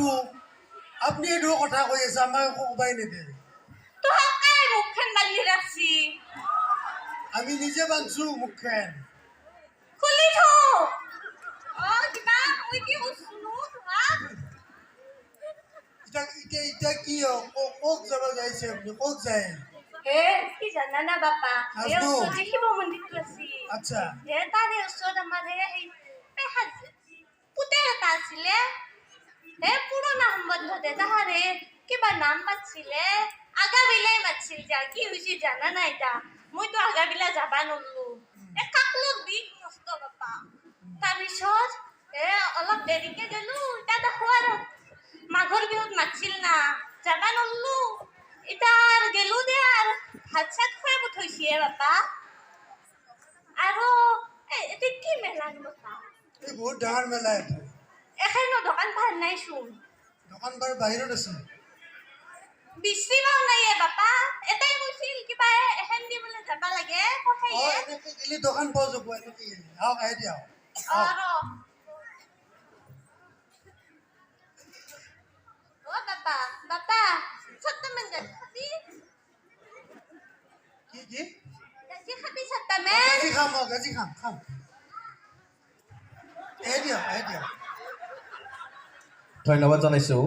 এইটো আপুনি এইটো কথা কৈ আছে আমাক একো ক'বাই নিদিয়ে তোহাকে মুখখন বান্ধি ৰাখছি আমি নিজে বান্ধছো মুখখন খুলি থো কিবা মই কি কৈছিলো তোমাক এতিয়া কি ক'ত যাব যাইছে আপুনি ক'ত যায় কি জানা না বাপা এই নাজনো। ওচৰত যে শিৱ মন্দিৰটো আছে আচ্ছা তাৰে ওচৰত আমাৰ এই পুতেক এটা আছিলে পুৰণা সম্বন্ধতে তাহাৰে কিবা নাম পাতিছিলে আগাবিলাই মাতিছিল যা কি হৈছে জানা নাই এতিয়া মইতো আগাবিলা যাবা নৰলো কাকলক বিষ নষ্ট বাপা তাৰপিছত অলপ দেৰিকে গেলো এতিয়া দেখো আৰু মাঘৰ বিহুত মাতিছিল না যাবা নৰলো এতিয়া গেলো দে আৰু ভাত চাত খুৱাই পঠাইছে বাপা আৰু এতিয়া কি মেলা বাপা এই বহুত ডাঙৰ মেলা এইটো এখানো দোকান ভাল নাইচোন দোকান বাৰ বাহিৰত আছে বিচৰিবাও নাইয়ে বাপা এটাই কৈছিল কিবা এখন দি বোলে যাবা লাগে পঠাইয়ে এনেকে গেলি দোকান পোৱা যাব এনেকে গেলি আহক আহি দিয়া আৰু বাপা বাপা সত্তমেন খাবি কি গাজি খাবি সত্তমেন গাজি খাম গাজি খাম আহি দিয়া ধন্যবাদ জনাইছোঁ